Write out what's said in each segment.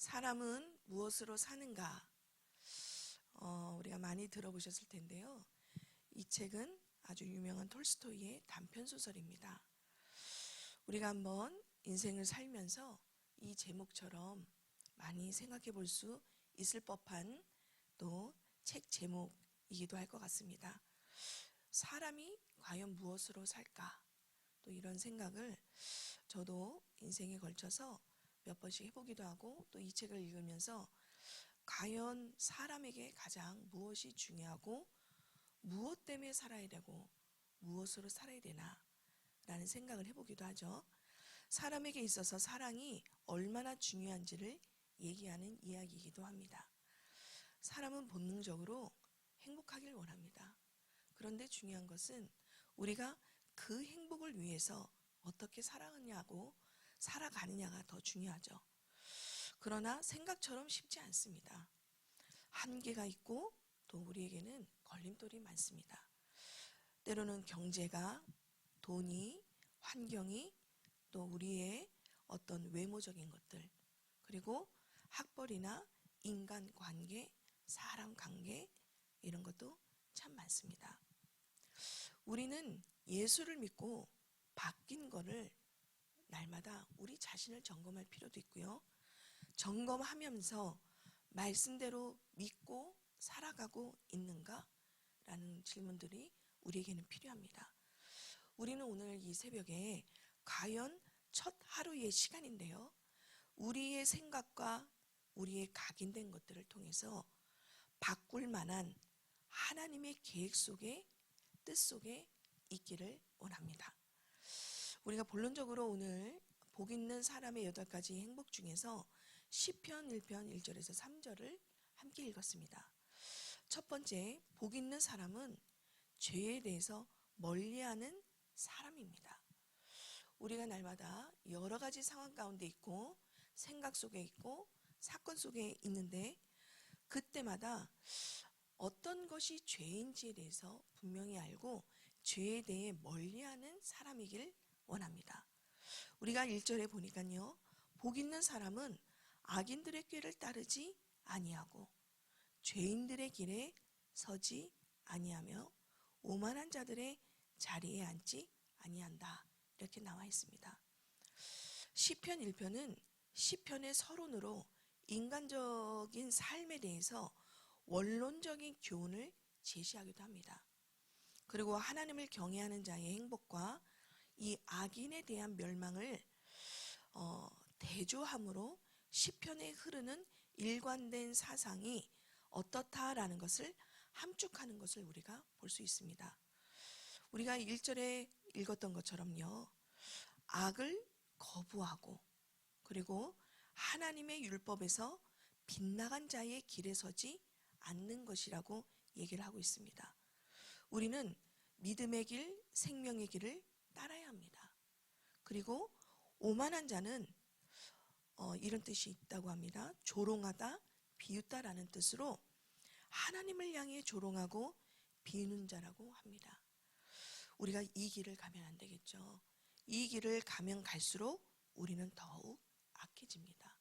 사람은 무엇으로 사는가? 우리가 많이 들어보셨을 텐데요. 이 책은 아주 유명한 톨스토이의 단편 소설입니다. 우리가 한번 인생을 살면서 이 제목처럼 많이 생각해 볼 수 있을 법한 또 책 제목이기도 할 것 같습니다. 사람이 과연 무엇으로 살까? 또 이런 생각을 저도 인생에 걸쳐서 몇 번씩 해보기도 하고, 또 이 책을 읽으면서 과연 사람에게 가장 무엇이 중요하고 무엇 때문에 살아야 되고 무엇으로 살아야 되나 라는 생각을 해보기도 하죠. 사람에게 있어서 사랑이 얼마나 중요한지를 얘기하는 이야기이기도 합니다. 사람은 본능적으로 행복하길 원합니다. 그런데 중요한 것은 우리가 그 행복을 위해서 어떻게 살아가느냐가 더 중요하죠. 그러나 생각처럼 쉽지 않습니다. 한계가 있고 또 우리에게는 걸림돌이 많습니다. 때로는 경제가, 돈이, 환경이, 또 우리의 어떤 외모적인 것들, 그리고 학벌이나 인간관계, 사람 관계, 이런 것도 참 많습니다. 우리는 예수를 믿고 바뀐 거를 날마다 우리 자신을 점검할 필요도 있고요. 점검하면서 말씀대로 믿고 살아가고 있는가? 라는 질문들이 우리에게는 필요합니다. 우리는 오늘 이 새벽에 과연 첫 하루의 시간인데요. 우리의 생각과 우리의 각인된 것들을 통해서 바꿀 만한 하나님의 계획 속에, 뜻 속에 있기를 원합니다. 우리가 본론적으로 오늘 복 있는 사람의 8가지 행복 중에서 시편 1편 1절에서 3절을 함께 읽었습니다. 첫 번째, 복 있는 사람은 죄에 대해서 멀리하는 사람입니다. 우리가 날마다 여러 가지 상황 가운데 있고 생각 속에 있고 사건 속에 있는데, 그때마다 어떤 것이 죄인지에 대해서 분명히 알고 죄에 대해 멀리하는 사람이길 원합니다. 우리가 1절에 보니까요, 복 있는 사람은 악인들의 꾀를 따르지 아니하고 죄인들의 길에 서지 아니하며 오만한 자들의 자리에 앉지 아니한다, 이렇게 나와 있습니다. 시편 1편은 시편의 서론으로 인간적인 삶에 대해서 원론적인 교훈을 제시하기도 합니다. 그리고 하나님을 경외하는 자의 행복과 이 악인에 대한 멸망을 대조함으로 시편에 흐르는 일관된 사상이 어떻다라는 것을 함축하는 것을 우리가 볼 수 있습니다. 우리가 1절에 읽었던 것처럼요, 악을 거부하고 그리고 하나님의 율법에서 빗나간 자의 길에 서지 않는 것이라고 얘기를 하고 있습니다. 우리는 믿음의 길, 생명의 길을 따라야 합니다. 그리고 오만한 자는 이런 뜻이 있다고 합니다. 조롱하다, 비웃다라는 뜻으로 하나님을 향해 조롱하고 비웃는 자라고 합니다. 우리가 이 길을 가면 안 되겠죠. 이 길을 가면 갈수록 우리는 더욱 악해집니다.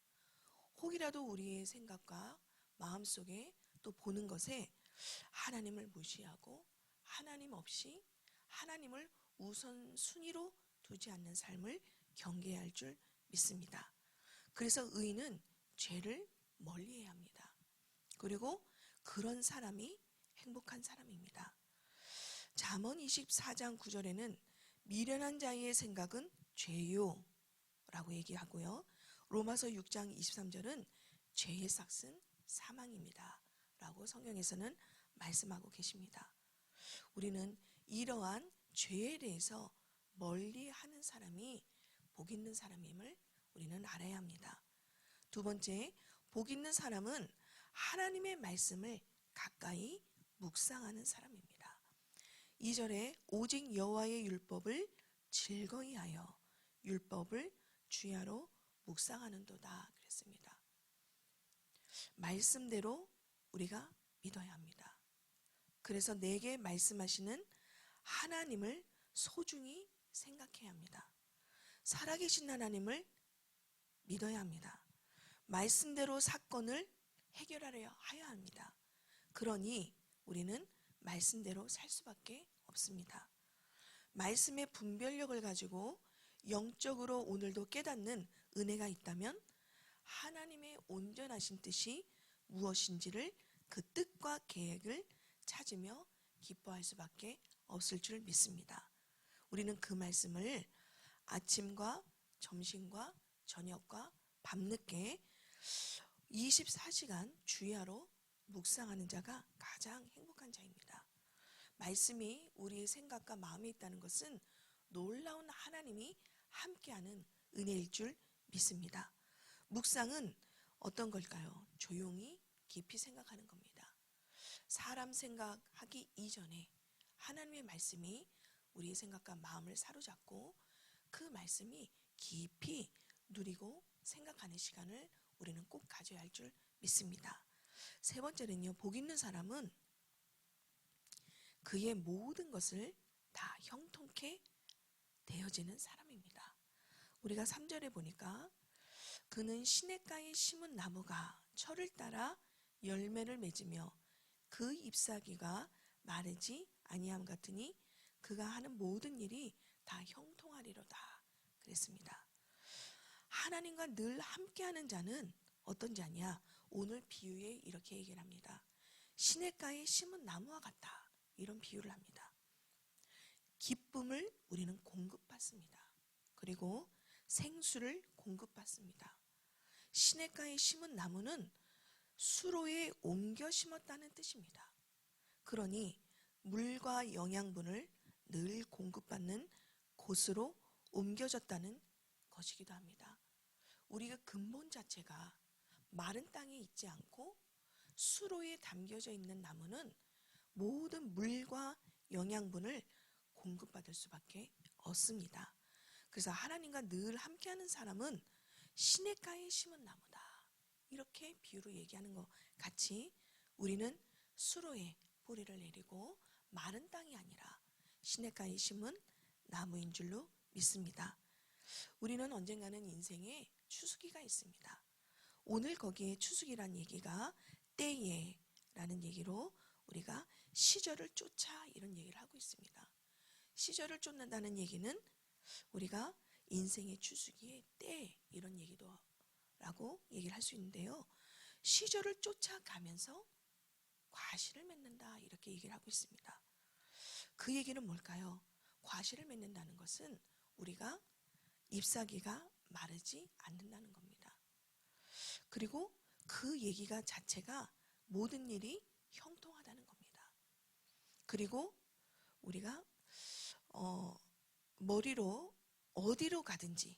혹이라도 우리의 생각과 마음속에 또 보는 것에 하나님을 무시하고 하나님 없이 하나님을 우선순위로 두지 않는 삶을 경계해야 할 줄 믿습니다. 그래서 의인은 죄를 멀리해야 합니다. 그리고 그런 사람이 행복한 사람입니다. 잠언 24장 9절에는 미련한 자의 생각은 죄요 라고 얘기하고요. 로마서 6장 23절은 죄의 삭은 사망입니다 라고 성경에서는 말씀하고 계십니다. 우리는 이러한 죄에 대해서 멀리하는 사람이 복 있는 사람임을 우리는 알아야 합니다. 두 번째, 복 있는 사람은 하나님의 말씀을 가까이 묵상하는 사람입니다. 2절에 오직 여호와의 율법을 즐거이 하여 율법을 주야로 묵상하는도다 그랬습니다. 말씀대로 우리가 믿어야 합니다. 그래서 내게 말씀하시는 하나님을 소중히 생각해야 합니다. 살아계신 하나님을 믿어야 합니다. 말씀대로 사건을 해결하려 하여야 합니다. 그러니 우리는 말씀대로 살 수밖에 없습니다. 말씀의 분별력을 가지고 영적으로 오늘도 깨닫는 은혜가 있다면 하나님의 온전하신 뜻이 무엇인지를 그 뜻과 계획을 찾으며 기뻐할 수밖에 없을 줄 믿습니다. 우리는 그 말씀을 아침과 점심과 저녁과 밤늦게 24시간 주야로 묵상하는 자가 가장 행복한 자입니다. 말씀이 우리의 생각과 마음에 있다는 것은 놀라운 하나님이 함께하는 은혜일 줄 믿습니다. 묵상은 어떤 걸까요? 조용히 깊이 생각하는 겁니다. 사람 생각하기 이전에 하나님의 말씀이 우리의 생각과 마음을 사로잡고 그 말씀이 깊이 누리고 생각하는 시간을 우리는 꼭 가져야 할 줄 믿습니다. 세 번째는요, 복 있는 사람은 그의 모든 것을 다 형통케 되어지는 사람입니다. 우리가 3절에 보니까 그는 시냇가에 심은 나무가 철을 따라 열매를 맺으며 그 잎사귀가 마르지 아니함 같으니 그가 하는 모든 일이 다 형통하리로다 그랬습니다. 하나님과 늘 함께하는 자는 어떤 자냐? 오늘 비유에 이렇게 얘기를 합니다. 시냇가에 심은 나무와 같다. 이런 비유를 합니다. 기쁨을 우리는 공급받습니다. 그리고 생수를 공급받습니다. 시냇가에 심은 나무는 수로에 옮겨 심었다는 뜻입니다. 그러니 물과 영양분을 늘 공급받는 곳으로 옮겨졌다는 것이기도 합니다. 우리가 근본 자체가 마른 땅에 있지 않고 수로에 담겨져 있는 나무는 모든 물과 영양분을 공급받을 수밖에 없습니다. 그래서 하나님과 늘 함께하는 사람은 시냇가에 심은 나무다. 이렇게 비유로 얘기하는 것 같이 우리는 수로에 뿌리를 내리고 마른 땅이 아니라 시냇가에 심은 나무인 줄로 믿습니다. 우리는 언젠가는 인생에 추수기가 있습니다. 오늘 거기에 추수기란 얘기가 때에라는 얘기로 우리가 시절을 쫓아 이런 얘기를 하고 있습니다. 시절을 쫓는다는 얘기는 우리가 인생의 추수기의 때 이런 얘기도 라고 얘기를 할 수 있는데요. 시절을 쫓아가면서 과실을 맺는다 이렇게 얘기를 하고 있습니다. 그 얘기는 뭘까요? 과실을 맺는다는 것은 우리가 잎사귀가 마르지 않는다는 겁니다. 그리고 그 얘기가 자체가 모든 일이 형통하다는 겁니다. 그리고 우리가 머리로 어디로 가든지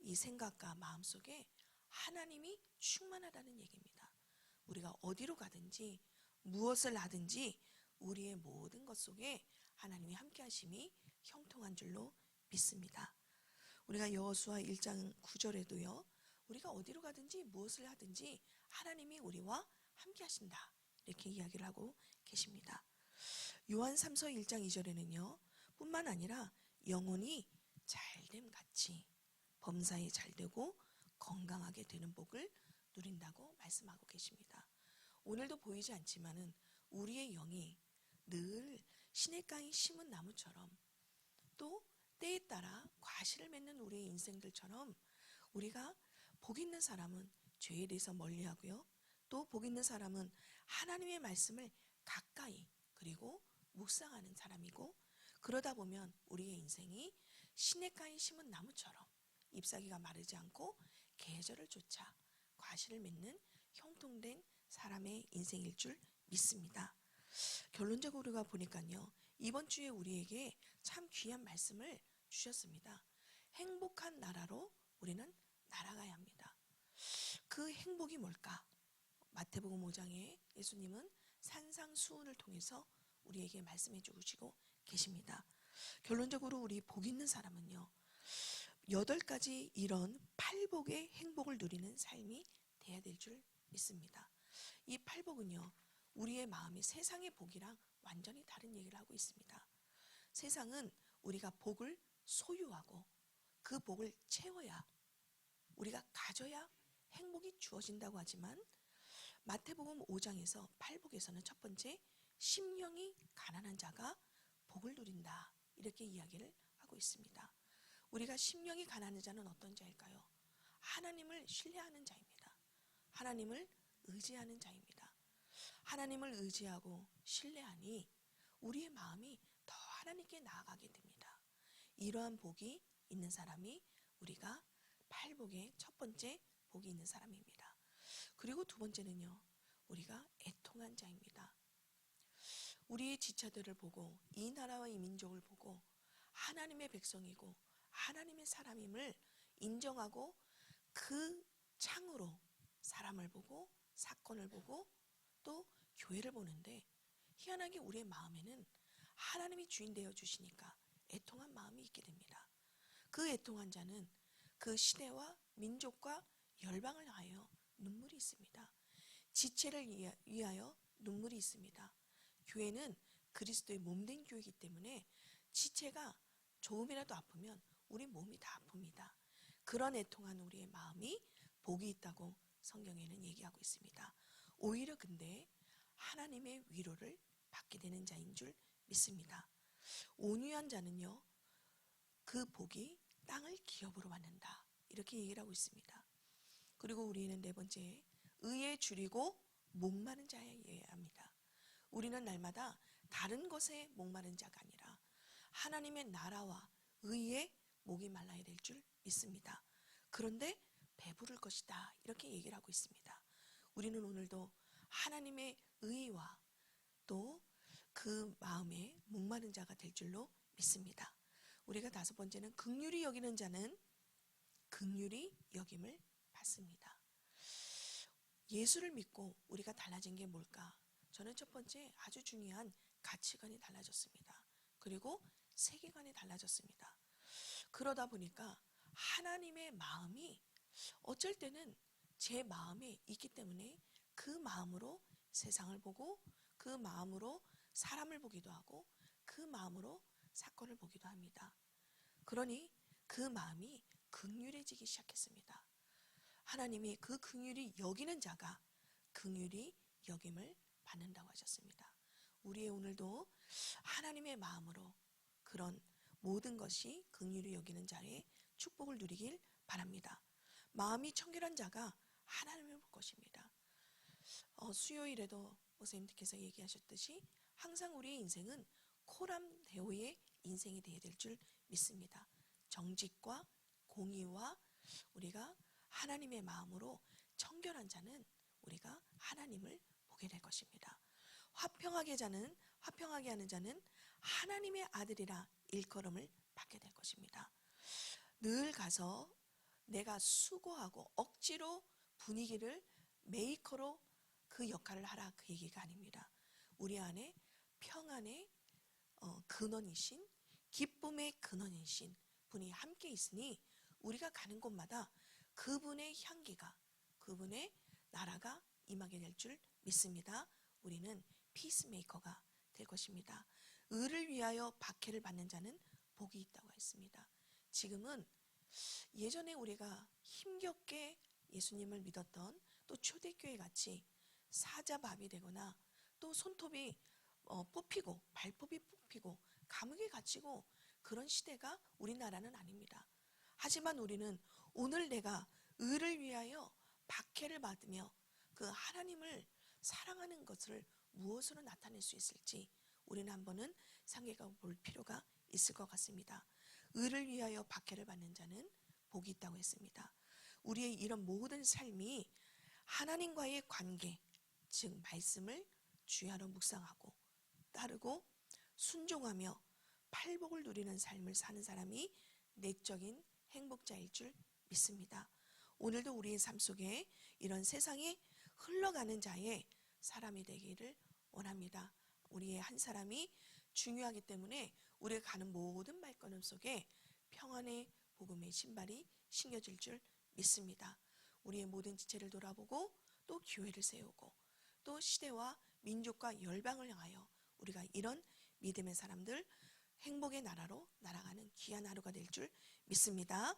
이 생각과 마음속에 하나님이 충만하다는 얘기입니다. 우리가 어디로 가든지 무엇을 하든지 우리의 모든 것 속에 하나님이 함께 하심이 형통한 줄로 믿습니다. 우리가 여호수아 1장 9절에도요. 우리가 어디로 가든지 무엇을 하든지 하나님이 우리와 함께 하신다. 이렇게 이야기를 하고 계십니다. 요한 3서 1장 2절에는요. 뿐만 아니라 영혼이 잘됨 같이 범사에 잘되고 건강하게 되는 복을 누린다고 말씀하고 계십니다. 오늘도 보이지 않지만은 우리의 영이 늘 시냇가에 심은 나무처럼 또 때에 따라 과실을 맺는 우리의 인생들처럼 우리가 복 있는 사람은 죄에 대해서 멀리하고요. 또 복 있는 사람은 하나님의 말씀을 가까이 그리고 묵상하는 사람이고 그러다 보면 우리의 인생이 시냇가에 심은 나무처럼 잎사귀가 마르지 않고 계절을 쫓아 과실을 맺는 형통된 사람의 인생일 줄 믿습니다. 결론적으로 우리가 보니까요. 이번 주에 우리에게 참 귀한 말씀을 주셨습니다. 행복한 나라로 우리는 날아가야 합니다. 그 행복이 뭘까? 마태복음 5장에 예수님은 산상수훈을 통해서 우리에게 말씀해 주시고 계십니다. 결론적으로 우리 복 있는 사람은요. 8가지 이런 팔복의 행복을 누리는 삶이 돼야 될 줄 믿습니다. 이 팔복은요. 우리의 마음이 세상의 복이랑 완전히 다른 얘기를 하고 있습니다. 세상은 우리가 복을 소유하고 그 복을 채워야 우리가 가져야 행복이 주어진다고 하지만 마태복음 5장에서 8복에서는 첫 번째 심령이 가난한 자가 복을 누린다 이렇게 이야기를 하고 있습니다. 우리가 심령이 가난한 자는 어떤 자일까요? 하나님을 신뢰하는 자입니다. 하나님을 의지하는 자입니다. 하나님을 의지하고 신뢰하니 우리의 마음이 더 하나님께 나아가게 됩니다. 이러한 복이 있는 사람이 우리가 8복의 첫 번째 복이 있는 사람입니다. 그리고 두 번째는요, 우리가 애통한 자입니다. 우리의 지체들을 보고 이 나라와 이 민족을 보고 하나님의 백성이고 하나님의 사람임을 인정하고 그 창으로 사람을 보고 사건을 보고 또 교회를 보는데 희한하게 우리의 마음에는 하나님이 주인 되어 주시니까 애통한 마음이 있게 됩니다. 그 애통한 자는 그 시대와 민족과 열방을 하여 눈물이 있습니다. 지체를 위하여 눈물이 있습니다. 교회는 그리스도의 몸된 교회이기 때문에 지체가 조금이라도 아프면 우리 몸이 다 아픕니다. 그런 애통한 우리의 마음이 복이 있다고 성경에는 얘기하고 있습니다. 오히려 근데 하나님의 위로를 받게 되는 자인 줄 믿습니다. 온유한 자는요, 그 복이 땅을 기업으로 받는다 이렇게 얘기를 하고 있습니다. 그리고 우리는 네 번째, 의에 줄이고 목마른 자여야 합니다. 우리는 날마다 다른 것에 목마른 자가 아니라 하나님의 나라와 의에 목이 말라야 될 줄 믿습니다. 그런데 배부를 것이다 이렇게 얘기를 하고 있습니다. 우리는 오늘도 하나님의 의와 또 그 마음에 목마른 자가 될 줄로 믿습니다. 우리가 다섯 번째는 긍휼히 여기는 자는 긍휼히 여김을 받습니다. 예수를 믿고 우리가 달라진 게 뭘까? 저는 첫 번째 아주 중요한 가치관이 달라졌습니다. 그리고 세계관이 달라졌습니다. 그러다 보니까 하나님의 마음이 어쩔 때는 제 마음에 있기 때문에 그 마음으로 세상을 보고 그 마음으로 사람을 보기도 하고 그 마음으로 사건을 보기도 합니다. 그러니 그 마음이 긍휼해지기 시작했습니다. 하나님이 그 긍휼히 여기는 자가 긍휼히 여김을 받는다고 하셨습니다. 우리의 오늘도 하나님의 마음으로 그런 모든 것이 긍휼히 여기는 자의 축복을 누리길 바랍니다. 마음이 청결한 자가 하나님을 볼 것입니다. 수요일에도 목사님께서 얘기하셨듯이 항상 우리의 인생은 코람 대오의 인생이 되어야 될 줄 믿습니다. 정직과 공의와 우리가 하나님의 마음으로 청결한 자는 우리가 하나님을 보게 될 것입니다. 화평하게 하는 자는 하나님의 아들이라 일컬음을 받게 될 것입니다. 늘 가서 내가 수고하고 억지로 분위기를 메이커로 그 역할을 하라 그 얘기가 아닙니다. 우리 안에 평안의 근원이신 기쁨의 근원이신 분이 함께 있으니 우리가 가는 곳마다 그분의 향기가 그분의 나라가 임하게 될 줄 믿습니다. 우리는 피스메이커가 될 것입니다. 의를 위하여 박해를 받는 자는 복이 있다고 했습니다. 지금은 예전에 우리가 힘겹게 예수님을 믿었던 또 초대교회 같이 사자밥이 되거나 또 손톱이 뽑히고 발톱이 뽑히고 감옥에 갇히고 그런 시대가 우리나라는 아닙니다. 하지만 우리는 오늘 내가 의를 위하여 박해를 받으며 그 하나님을 사랑하는 것을 무엇으로 나타낼 수 있을지 우리는 한번은 생각해 볼 필요가 있을 것 같습니다. 의를 위하여 박해를 받는 자는 복이 있다고 했습니다. 우리의 이런 모든 삶이 하나님과의 관계, 즉 말씀을 주야로 묵상하고 따르고 순종하며 팔복을 누리는 삶을 사는 사람이 내적인 행복자일 줄 믿습니다. 오늘도 우리의 삶 속에 이런 세상이 흘러가는 자의 사람이 되기를 원합니다. 우리의 한 사람이 중요하기 때문에 우리가 가는 모든 발걸음 속에 평안의 복음의 신발이 신겨질 줄 믿습니다. 우리의 모든 지체를 돌아보고 또 교회를 세우고 또 시대와 민족과 열방을 향하여 우리가 이런 믿음의 사람들 행복의 나라로 날아가는 귀한 하루가 될 줄 믿습니다.